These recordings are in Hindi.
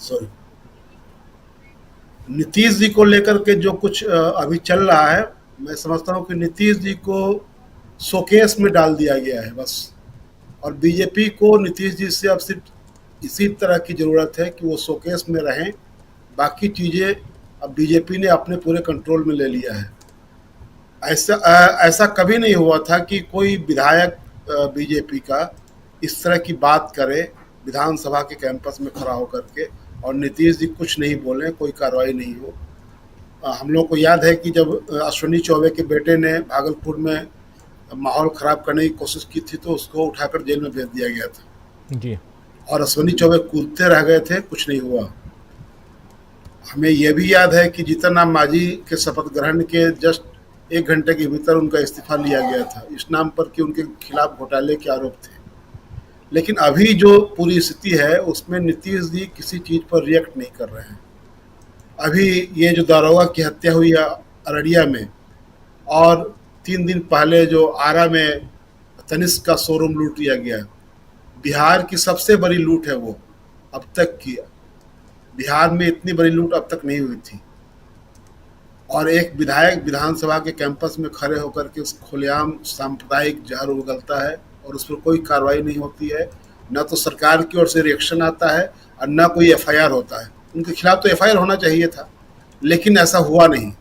सॉरी, नीतीश जी को लेकर के जो कुछ अभी चल रहा है, मैं समझता हूँ कि नीतीश जी को शोकेस में डाल दिया गया है बस। और बीजेपी को नीतीश जी से अब सिर्फ इसी तरह की ज़रूरत है कि वो शोकेस में रहें। बाकी चीज़ें अब बीजेपी ने अपने पूरे कंट्रोल में ले लिया है। ऐसा कभी नहीं हुआ था कि कोई विधायक बीजेपी का इस तरह की बात करे विधानसभा के कैंपस में खड़ा होकर के, और नीतीश जी कुछ नहीं बोले, कोई कार्रवाई नहीं हो। हम लोग को याद है कि जब अश्विनी चौबे के बेटे ने भागलपुर में माहौल खराब करने की कोशिश की थी तो उसको उठाकर जेल में भेज दिया गया था, जी। और अश्विनी चौबे कूदते रह गए थे, कुछ नहीं हुआ। हमें यह भी याद है कि जीतन राम मांझी के शपथ ग्रहण के जस्ट 1 घंटे के भीतर उनका इस्तीफा लिया गया था, इस नाम पर कि उनके खिलाफ घोटाले के आरोप थे। लेकिन अभी जो पूरी स्थिति है उसमें नीतीश जी किसी चीज़ पर रिएक्ट नहीं कर रहे हैं। अभी ये जो दारोगा की हत्या हुई है अररिया में, और 3 दिन पहले जो आरा में तनिष्क का शोरूम लूट लिया गया, बिहार की सबसे बड़ी लूट है वो अब तक की। बिहार में इतनी बड़ी लूट अब तक नहीं हुई थी, और एक विधायक विधानसभा के कैंपस में खड़े होकर के उस खुलेआम सांप्रदायिक जहर उगलता है और उस पर कोई कार्रवाई नहीं होती है। न तो सरकार की ओर से रिएक्शन आता है और न कोई एफआईआर होता है। उनके खिलाफ तो एफआईआर होना चाहिए था, लेकिन ऐसा हुआ नहीं।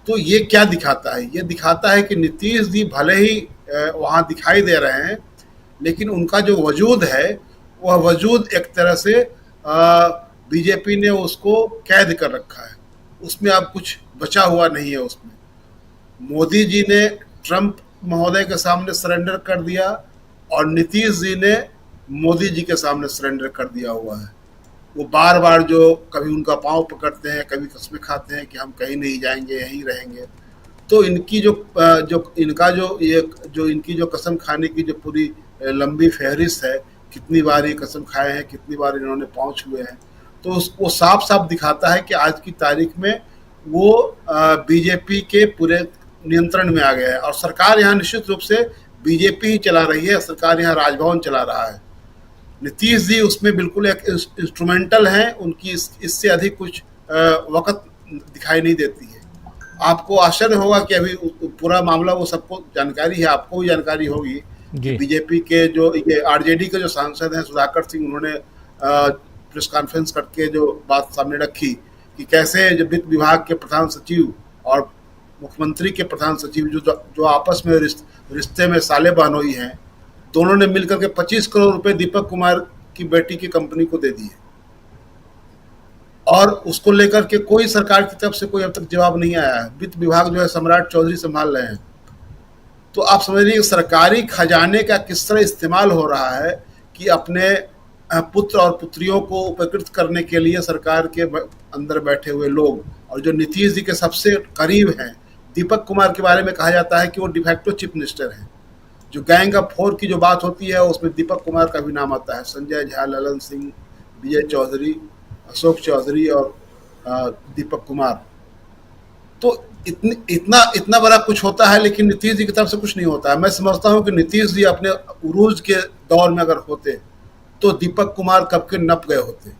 तो ये क्या दिखाता है? ये दिखाता है कि नीतीश जी भले ही वहाँ दिखाई दे रहे हैं, लेकिन उनका जो वजूद है वह वजूद एक तरह से बीजेपी ने उसको कैद कर रखा है, उसमें अब कुछ बचा हुआ नहीं है। उसमें मोदी जी ने ट्रंप महोदय के सामने सरेंडर कर दिया, और नीतीश जी ने मोदी जी के सामने सरेंडर कर दिया हुआ है। वो बार बार जो कभी उनका पाँव पकड़ते हैं, कभी कस्में खाते हैं कि हम कहीं नहीं जाएंगे, यहीं रहेंगे। तो इनकी जो इनकी जो कसम खाने की जो पूरी लंबी फहरिस्त है, कितनी बार ये कसम खाए हैं, कितनी बार इन्होंने पाँव छुए हैं, तो उसको साफ साफ दिखाता है कि आज की तारीख में वो बीजेपी के पूरे नियंत्रण में आ गया है। और सरकार यहाँ निश्चित रूप से बीजेपी ही चला रही है, सरकार यहाँ राजभवन चला रहा है। नीतीश जी उसमें बिल्कुल एक इंस्ट्रूमेंटल हैं, उनकी इससे अधिक कुछ वक़्त दिखाई नहीं देती है। आपको आश्चर्य होगा कि अभी पूरा मामला वो सबको जानकारी है, आपको भी जानकारी होगी कि जी। बीजेपी के जो ये आरजेडी के जो सांसद हैं सुधाकर सिंह, उन्होंने प्रेस कॉन्फ्रेंस करके जो बात सामने रखी कि कैसे जो वित्त विभाग के प्रधान सचिव और मुख्यमंत्री के प्रधान सचिव जो आपस में रिश्ते में साले बहनोई हैं, दोनों ने मिलकर के 25 करोड़ रुपए दीपक कुमार की बेटी की कंपनी को दे दिए, और उसको लेकर के कोई सरकार की तरफ से कोई अब तक जवाब नहीं आया है। वित्त विभाग जो है सम्राट चौधरी संभाल रहे हैं। तो आप समझ लीजिए सरकारी खजाने का किस तरह इस्तेमाल हो रहा है कि अपने पुत्र और पुत्रियों को उपकृत करने के लिए सरकार के अंदर बैठे हुए लोग, और जो नीतीश जी के सबसे करीब हैं, दीपक कुमार के बारे में कहा जाता है कि वो डिफैक्टो चीफ मिनिस्टर हैं। जो गैंग ऑफ 4 की जो बात होती है उसमें दीपक कुमार का भी नाम आता है, संजय झा, ललन सिंह, विजय चौधरी, अशोक चौधरी और दीपक कुमार। तो इतना बड़ा कुछ होता है, लेकिन नीतीश जी की तरफ से कुछ नहीं होता है। मैं समझता हूँ कि नीतीश जी अपने उरूज के दौर में अगर होते तो दीपक कुमार कब के नप गए होते।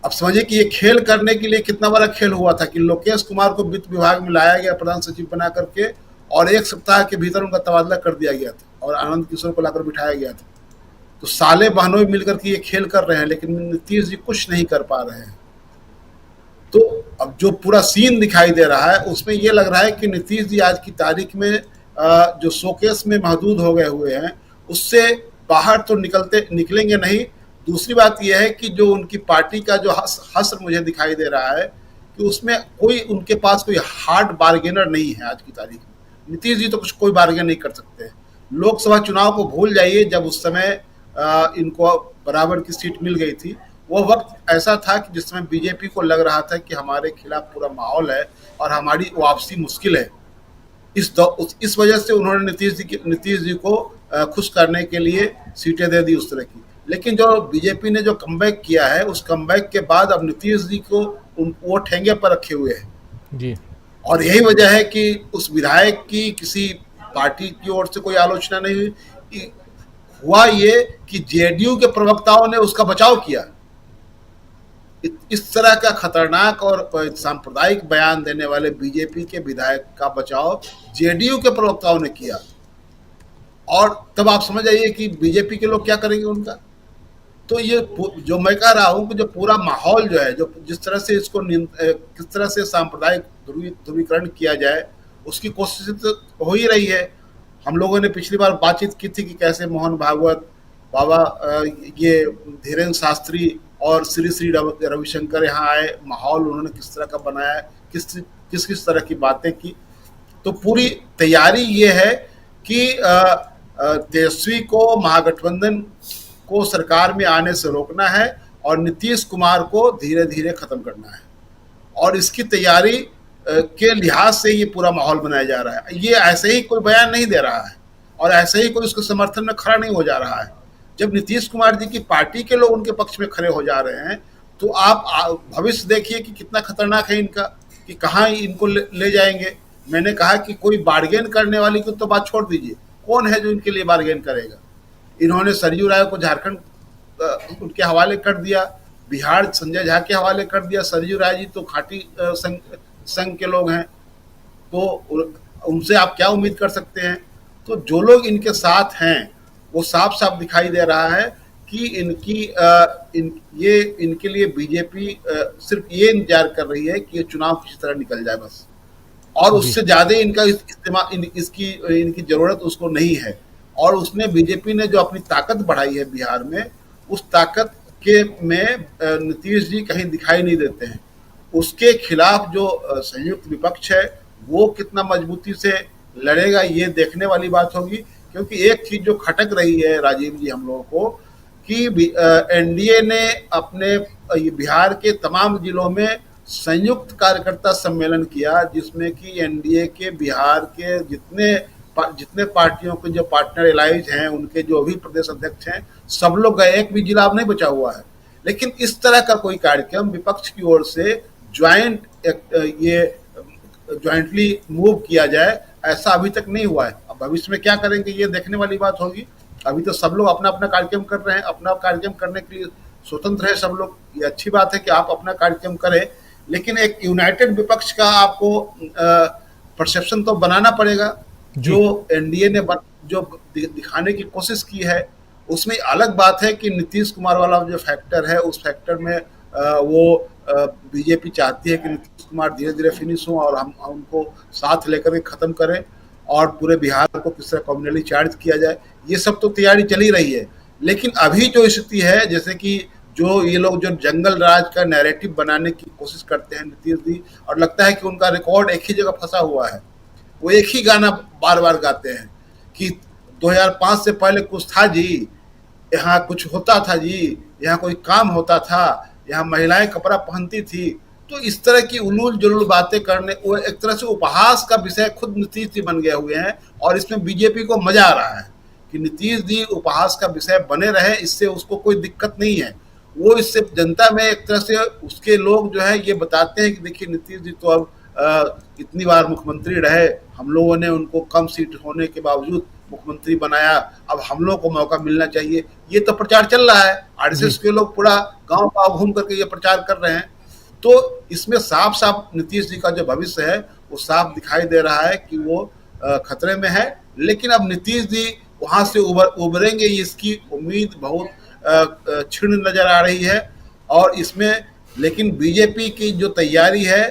अब समझिए कि ये खेल करने के लिए कितना बड़ा खेल हुआ था कि लोकेश कुमार को वित्त विभाग में लाया गया प्रधान सचिव बना करके, और 1 सप्ताह के भीतर उनका तबादला कर दिया गया था और आनंद किशोर को लाकर बिठाया गया था। तो साले बहनों मिलकर के ये खेल कर रहे हैं, लेकिन नीतीश जी कुछ नहीं कर पा रहे हैं। तो अब जो पूरा सीन दिखाई दे रहा है उसमें ये लग रहा है कि नीतीश जी आज की तारीख में जो शोकेस में महदूद हो गए हुए हैं, उससे बाहर तो निकलेंगे नहीं। दूसरी बात यह है कि जो उनकी पार्टी का जो हश्र मुझे दिखाई दे रहा है कि उसमें कोई उनके पास कोई हार्ड बार्गेनर नहीं है आज की तारीख में। नीतीश जी तो कुछ कोई बार्गेन नहीं कर सकते। लोकसभा चुनाव को भूल जाइए, जब उस समय इनको बराबर की सीट मिल गई थी, वो वक्त ऐसा था कि जिस समय बीजेपी को लग रहा था कि हमारे खिलाफ पूरा माहौल है और हमारी वापसी मुश्किल है। इस वजह से उन्होंने नीतीश जी को खुश करने के लिए सीटें दे दी उस तरह की। लेकिन जो बीजेपी ने जो कमबैक किया है, उस कमबैक के बाद अब नीतीश जी को वो ठेंगे पर रखे हुए हैं जी। और यही वजह है कि उस विधायक की किसी पार्टी की ओर से कोई आलोचना नहीं हुई। हुआ ये कि जेडीयू के प्रवक्ताओं ने उसका बचाव किया, इस तरह का खतरनाक और सांप्रदायिक बयान देने वाले बीजेपी के विधायक का बचाव जेडीयू के प्रवक्ताओं ने किया। और तब आप समझ आइए कि बीजेपी के लोग क्या करेंगे उनका। तो ये जो मैं कह रहा हूँ कि जो पूरा माहौल जो है, जो जिस तरह से इसको किस तरह से सांप्रदायिक ध्रुवीकरण किया जाए, उसकी कोशिश तो हो ही रही है। हम लोगों ने पिछली बार बातचीत की थी कि कैसे मोहन भागवत, बाबा ये धीरेन्द्र शास्त्री और श्री श्री रविशंकर यहाँ आए, माहौल उन्होंने किस तरह का बनाया, किस किस किस तरह की बातें की। तो पूरी तैयारी ये है कि तेजस्वी को, महागठबंधन को सरकार में आने से रोकना है और नीतीश कुमार को धीरे धीरे खत्म करना है। और इसकी तैयारी के लिहाज से ये पूरा माहौल बनाया जा रहा है। ये ऐसे ही कोई बयान नहीं दे रहा है और ऐसे ही कोई उसके समर्थन में खड़ा नहीं हो जा रहा है। जब नीतीश कुमार जी की पार्टी के लोग उनके पक्ष में खड़े हो जा रहे हैं, तो आप भविष्य देखिए कि कितना खतरनाक है इनका, कि कहाँ इनको ले जाएंगे। मैंने कहा कि कोई बार्गेन करने वाली की तो बात छोड़ दीजिए, कौन है जो इनके लिए बार्गेन करेगा। इन्होंने सरयू राय को झारखंड उनके हवाले कर दिया, बिहार संजय झा के हवाले कर दिया। सरयू राय जी तो खाटी संघ के लोग हैं, तो उनसे आप क्या उम्मीद कर सकते हैं। तो जो लोग इनके साथ हैं, वो साफ साफ दिखाई दे रहा है कि इनके लिए बीजेपी सिर्फ ये इंतजार कर रही है कि ये चुनाव किसी तरह निकल जाए बस, और उससे ज्यादा इनका इस्तेमाल इनकी जरूरत उसको नहीं है। और उसने बीजेपी ने जो अपनी ताकत बढ़ाई है बिहार में, उस ताकत के में नीतीश जी कहीं दिखाई नहीं देते हैं। उसके खिलाफ जो संयुक्त विपक्ष है, वो कितना मजबूती से लड़ेगा, ये देखने वाली बात होगी। क्योंकि एक चीज जो खटक रही है राजीव जी हम लोगों को, कि एनडीए ने अपने बिहार के तमाम जिलों में संयुक्त कार्यकर्ता सम्मेलन किया, जिसमें कि एनडीए के बिहार के जितने पार्टियों के जो पार्टनर एलाइज हैं, उनके जो भी प्रदेश अध्यक्ष हैं, सब लोग गए। एक भी जिला अब नहीं बचा हुआ है। लेकिन इस तरह का कोई कार्यक्रम विपक्ष की ओर से ज्वाइंटली मूव किया जाए, ऐसा अभी तक नहीं हुआ है। अब भविष्य में क्या करेंगे ये देखने वाली बात होगी। अभी तो सब लोग अपना अपना कार्यक्रम कर रहे हैं, अपना कार्यक्रम करने के लिए स्वतंत्र है सब लोग। ये अच्छी बात है कि आप अपना कार्यक्रम करें, लेकिन एक यूनाइटेड विपक्ष का आपको परसेप्शन तो बनाना पड़ेगा। जो एनडीए ने जो दिखाने की कोशिश की है, उसमें अलग बात है कि नीतीश कुमार वाला जो फैक्टर है, उस फैक्टर में वो बीजेपी चाहती है कि नीतीश कुमार धीरे धीरे फिनिश हो और हम उनको साथ लेकर के खत्म करें और पूरे बिहार को किस तरह कम्युनली चार्ज किया जाए। ये सब तो तैयारी चली रही है। लेकिन अभी जो स्थिति है, जैसे कि जो ये लोग जो जंगल राज का नैरेटिव बनाने की कोशिश करते हैं नीतीश जी, और लगता है कि उनका रिकॉर्ड एक ही जगह फंसा हुआ है। वो एक ही गाना बार बार गाते हैं कि 2005 से पहले कुछ था जी, यहाँ कुछ होता था जी, यहाँ कोई काम होता था, यहाँ महिलाएं कपड़ा पहनती थी। तो इस तरह की उलूल जुलूल बातें करने, वो एक तरह से उपहास का विषय खुद नीतीश जी बन गए हुए हैं। और इसमें बीजेपी को मजा आ रहा है कि नीतीश जी उपहास का विषय बने रहे, इससे उसको कोई दिक्कत नहीं है। वो इससे जनता में एक तरह से उसके लोग जो है ये बताते हैं कि देखिए नीतीश जी तो अब इतनी बार मुख्यमंत्री रहे, हम लोगों ने उनको कम सीट होने के बावजूद मुख्यमंत्री बनाया, अब हम लोग को मौका मिलना चाहिए। ये तो प्रचार चल रहा है, आरएसएस के लोग पूरा गांव गांव घूम करके ये प्रचार कर रहे हैं। तो इसमें साफ साफ नीतीश जी का जो भविष्य है वो साफ दिखाई दे रहा है कि वो खतरे में है। लेकिन अब नीतीश जी वहां से उभरेंगे, इसकी उम्मीद बहुत क्षीण नजर आ रही है। और इसमें लेकिन बीजेपी की जो तैयारी है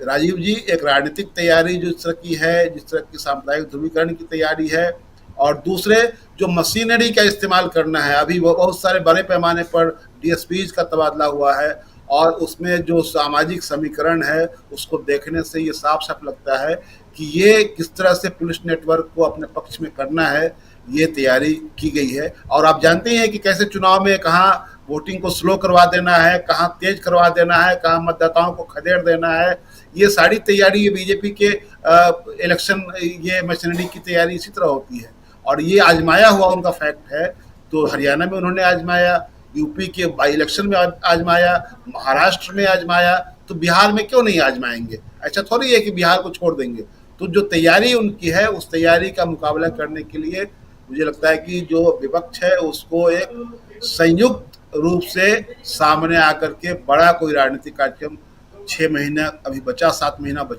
राजीव जी, एक राजनीतिक तैयारी जिस तरह की है, जिस तरह की सांप्रदायिक ध्रुवीकरण की तैयारी है, और दूसरे जो मशीनरी का इस्तेमाल करना है, अभी वो बहुत सारे बड़े पैमाने पर डीएसपीज का तबादला हुआ है, और उसमें जो सामाजिक समीकरण है उसको देखने से ये साफ साफ लगता है कि ये किस तरह से पुलिस नेटवर्क को अपने पक्ष में करना है, ये तैयारी की गई है। और आप जानते हैं कि कैसे चुनाव में कहाँ वोटिंग को स्लो करवा देना है, कहाँ तेज करवा देना है, कहाँ मतदाताओं को खदेड़ देना है। ये सारी तैयारी ये बीजेपी के इलेक्शन ये मशीनरी की तैयारी इसी तरह होती है, और ये आजमाया हुआ उनका फैक्ट है। तो हरियाणा में उन्होंने आजमाया, यूपी के बाई इलेक्शन में आजमाया, महाराष्ट्र में आजमाया, तो बिहार में क्यों नहीं आजमाएंगे। ऐसा थोड़ी है कि बिहार को छोड़ देंगे। तो जो तैयारी उनकी है, उस तैयारी का मुकाबला करने के लिए मुझे लगता है कि जो विपक्ष है उसको एक संयुक्त रूप से सामने आकर के बड़ा कोई राजनीतिक कार्यक्रम 6 महीने अभी बचा, 7 महीना बचा